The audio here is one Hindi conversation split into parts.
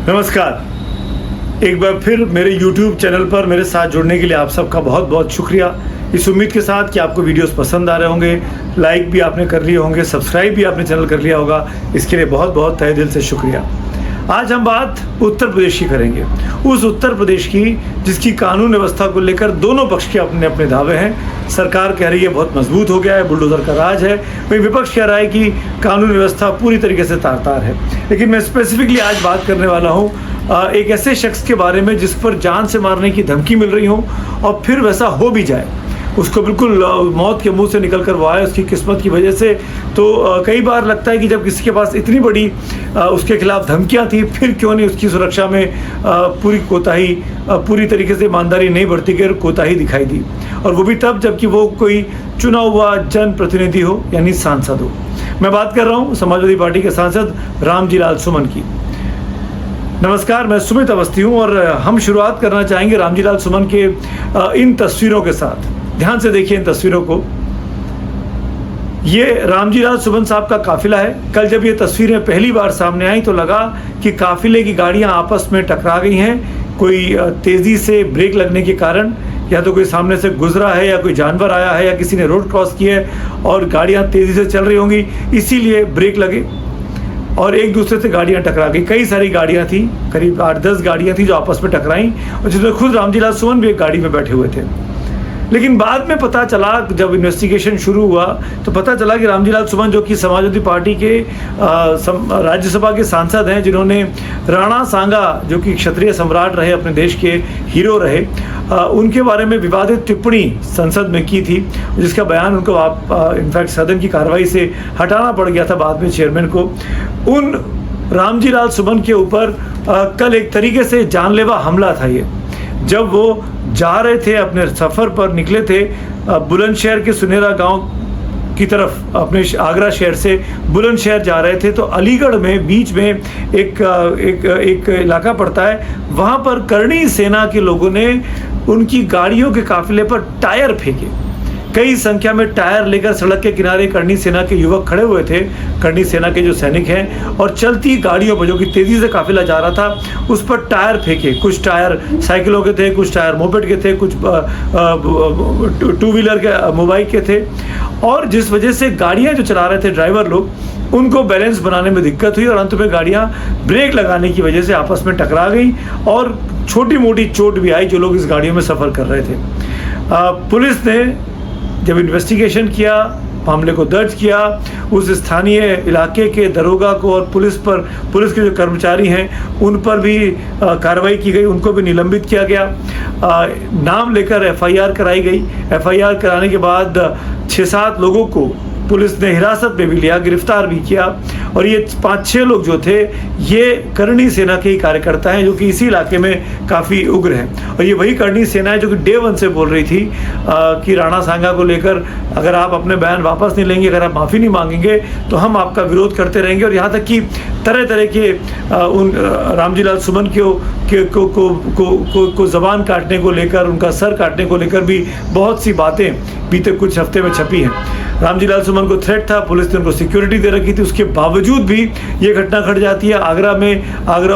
नमस्कार। एक बार फिर मेरे YouTube चैनल पर मेरे साथ जुड़ने के लिए आप सबका बहुत बहुत शुक्रिया। इस उम्मीद के साथ कि आपको वीडियोस पसंद आ रहे होंगे, लाइक भी आपने कर लिए होंगे, सब्सक्राइब भी आपने चैनल कर लिया होगा, इसके लिए बहुत बहुत तहे दिल से शुक्रिया। आज हम बात उत्तर प्रदेश की करेंगे, उस उत्तर प्रदेश की जिसकी कानून व्यवस्था को लेकर दोनों पक्ष के अपने अपने दावे हैं। सरकार कह रही है बहुत मजबूत हो गया है, बुलडोजर का राज है, वहीं विपक्ष कह रहा है कि कानून व्यवस्था पूरी तरीके से तार तार है। लेकिन मैं स्पेसिफिकली आज बात करने वाला हूँ एक ऐसे शख्स के बारे में जिस पर जान से मारने की धमकी मिल रही हो और फिर वैसा हो भी जाए, उसको बिल्कुल मौत के मुंह से निकल कर वो आए उसकी किस्मत की वजह से। तो कई बार लगता है कि जब किसी के पास इतनी बड़ी उसके खिलाफ धमकियां थी, फिर क्यों नहीं उसकी सुरक्षा में पूरी कोताही, पूरी तरीके से ईमानदारी नहीं बरती गई, कोताही दिखाई दी, और वो भी तब जबकि वो कोई चुना हुआ जनप्रतिनिधि हो, यानी सांसद हो। मैं बात कर रहा हूँ समाजवादी पार्टी के सांसद रामजी लाल सुमन की। नमस्कार, मैं सुमित अवस्थी हूँ और हम शुरुआत करना चाहेंगे रामजी लाल सुमन के इन तस्वीरों के साथ। ध्यान से देखिए इन तस्वीरों को। ये रामजी लाल सुमन साहब का काफिला है। कल जब ये तस्वीरें पहली बार सामने आई तो लगा कि काफिले की गाड़ियां आपस में टकरा गई हैं, कोई तेजी से ब्रेक लगने के कारण, या तो कोई सामने से गुजरा है, या कोई जानवर आया है, या किसी ने रोड क्रॉस की है और गाड़ियां तेजी से चल रही होंगी, इसीलिए ब्रेक लगे और एक दूसरे से गाड़ियां टकरा गई। कई सारी गाड़ियां थी, करीब 8-10 गाड़ियां थी जो आपस में टकराई, और जिसमें खुद रामजी लाल सुमन भी एक गाड़ी में बैठे हुए थे। लेकिन बाद में पता चला, जब इन्वेस्टिगेशन शुरू हुआ तो पता चला कि रामजी लाल सुमन, जो कि समाजवादी पार्टी के राज्यसभा के सांसद हैं, जिन्होंने राणा सांगा, जो कि क्षत्रिय सम्राट रहे, अपने देश के हीरो रहे, उनके बारे में विवादित टिप्पणी संसद में की थी, जिसका बयान उनको इनफैक्ट सदन की कार्रवाई से हटाना पड़ गया था बाद में चेयरमैन को। उन रामजी लाल सुमन के ऊपर कल एक तरीके से जानलेवा हमला था ये। जब वो जा रहे थे, अपने सफ़र पर निकले थे बुलंदशहर के सुनेरा गांव की तरफ, अपने आगरा शहर से बुलंदशहर जा रहे थे, तो अलीगढ़ में बीच में एक इलाका पड़ता है, वहाँ पर करणी सेना के लोगों ने उनकी गाड़ियों के काफिले पर टायर फेंके। कई संख्या में टायर लेकर सड़क के किनारे करणी सेना के युवक खड़े हुए थे, करणी सेना के जो सैनिक हैं, और चलती गाड़ियों पर, जो कि तेजी से काफिला जा रहा था, उस पर टायर फेंके। कुछ टायर साइकिलों के थे, कुछ टायर मोपेड के थे, कुछ टू व्हीलर के, मोबाइल के थे, और जिस वजह से गाड़ियां जो चला रहे थे ड्राइवर लोग, उनको बैलेंस बनाने में दिक्कत हुई और अंत में गाड़ियां ब्रेक लगाने की वजह से आपस में टकरा गई और छोटी मोटी चोट भी आई जो लोग इस गाड़ियों में सफ़र कर रहे थे। पुलिस ने जब इन्वेस्टिगेशन किया, मामले को दर्ज किया, उस स्थानीय इलाके के दरोगा को और पुलिस के जो कर्मचारी हैं उन पर भी कार्रवाई की गई, उनको भी निलंबित किया गया। नाम लेकर एफआईआर कराई गई। एफआईआर कराने के बाद 6-7 लोगों को पुलिस ने हिरासत में भी लिया, गिरफ्तार भी किया, और ये 5-6 लोग जो थे ये करणी सेना के ही कार्यकर्ता हैं, जो कि इसी इलाके में काफ़ी उग्र हैं। और ये वही करणी सेना है जो कि डे 1 से बोल रही थी कि राणा सांगा को लेकर अगर आप अपने बयान वापस नहीं लेंगे, अगर आप माफ़ी नहीं मांगेंगे तो हम आपका विरोध करते रहेंगे। और यहाँ तक कि तरह तरह के उन रामजी लाल सुमन को ज़बान काटने को लेकर, उनका सर काटने को लेकर भी बहुत सी बातें बीते कुछ हफ्ते में छपी हैं। रामजी लाल सुमन को थ्रेट था, पुलिस ने उनको सिक्योरिटी दे रखी थी, उसके बावजूद भी ये घटना घट जाती है आगरा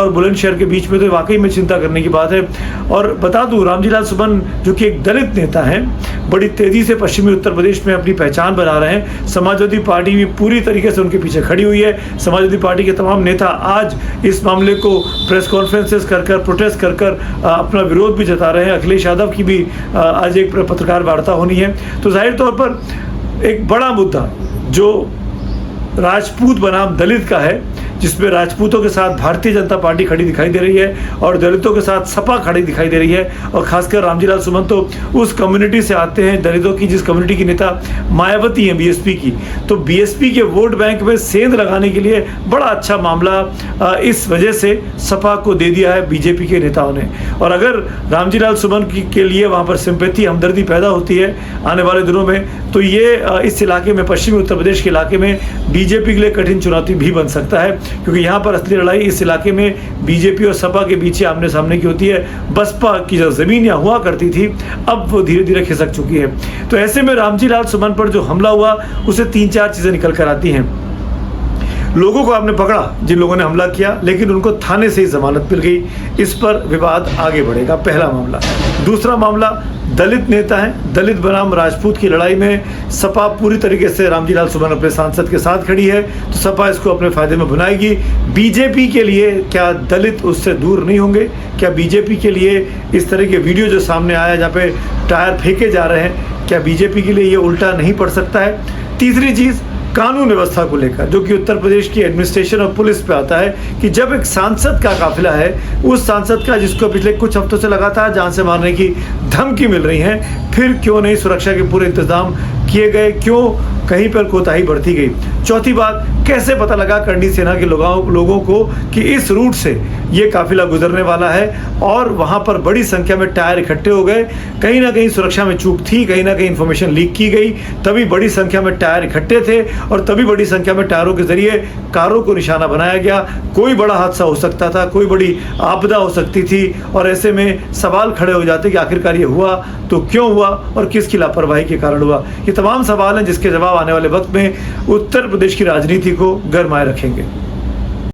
और बुलंदशहर के बीच में, तो वाकई में चिंता करने की बात है। और बता दूं, रामजी लाल सुमन जो कि एक दलित नेता हैं, बड़ी तेज़ी से पश्चिमी उत्तर प्रदेश में अपनी पहचान बना रहे हैं। समाजवादी पार्टी भी पूरी तरीके से उनके पीछे खड़ी हुई है। समाजवादी पार्टी के तमाम नेता आज इस मामले को प्रेस कॉन्फ्रेंसेस कर प्रोटेस्ट कर अपना विरोध भी जता रहे हैं। अखिलेश यादव की भी आज एक पत्रकार वार्ता होनी है। तो जाहिर तौर पर एक बड़ा मुद्दा जो राजपूत बनाम दलित का है, जिसमें राजपूतों के साथ भारतीय जनता पार्टी खड़ी दिखाई दे रही है और दलितों के साथ सपा खड़ी दिखाई दे रही है। और खासकर रामजी लाल सुमन तो उस कम्युनिटी से आते हैं, दलितों की, जिस कम्युनिटी की नेता मायावती हैं, बीएसपी की। तो बीएसपी के वोट बैंक में सेंध लगाने के लिए बड़ा अच्छा मामला इस वजह से सपा को दे दिया है बीजेपी के नेताओं ने। और अगर रामजी लाल सुमन के लिए वहाँ पर सिंपैथी, हमदर्दी पैदा होती है आने वाले दिनों में, तो ये इस इलाके में, पश्चिमी उत्तर प्रदेश के इलाके में बीजेपी के लिए कठिन चुनौती भी बन सकता है, क्योंकि यहाँ पर असली लड़ाई इस इलाके में बीजेपी और सपा के बीच आमने सामने की होती है। बसपा की जो ज़मीन यहाँ हुआ करती थी, अब वो धीरे धीरे खिसक चुकी है। तो ऐसे में रामजी लाल सुमन पर जो हमला हुआ, उसे 3-4 चीज़ें निकल कर आती हैं। लोगों को आपने पकड़ा जिन लोगों ने हमला किया, लेकिन उनको थाने से ही जमानत मिल गई। इस पर विवाद आगे बढ़ेगा, पहला मामला। दूसरा मामला, दलित नेता हैं, दलित बनाम राजपूत की लड़ाई में सपा पूरी तरीके से रामजी लाल सुमन अपने सांसद के साथ खड़ी है, तो सपा इसको अपने फायदे में बनाएगी। बीजेपी के लिए क्या दलित उससे दूर नहीं होंगे? क्या बीजेपी के लिए इस तरह के वीडियो जो सामने आया जहाँ पे टायर फेंके जा रहे हैं, क्या बीजेपी के लिए ये उल्टा नहीं पड़ सकता है? तीसरी चीज़, कानून व्यवस्था को लेकर, जो कि उत्तर प्रदेश की एडमिनिस्ट्रेशन और पुलिस पे आता है कि जब एक सांसद का काफिला है, उस सांसद का जिसको पिछले कुछ हफ्तों से लगातार जान से मारने की धमकी मिल रही है, फिर क्यों नहीं सुरक्षा के पूरे इंतजाम किए गए, क्यों कहीं पर कोताही बढ़ती गई? चौथी बात, कैसे पता लगा करणी सेना के लोगों को कि इस रूट से ये काफिला गुजरने वाला है और वहां पर बड़ी संख्या में टायर इकट्ठे हो गए? कहीं ना कहीं सुरक्षा में चूक थी, कहीं ना कहीं इंफॉर्मेशन लीक की गई, तभी बड़ी संख्या में टायर इकट्ठे थे और तभी बड़ी संख्या में टायरों के जरिए कारों को निशाना बनाया गया। कोई बड़ा हादसा हो सकता था, कोई बड़ी आपदा हो सकती थी, और ऐसे में सवाल खड़े हो जाते कि आखिरकार ये हुआ तो क्यों हुआ और किसकी लापरवाही के कारण हुआ? ये तमाम सवाल हैं जिसके जवाब आने वाले वक्त में उत्तर प्रदेश की राजनीति को गरमाए रखेंगे।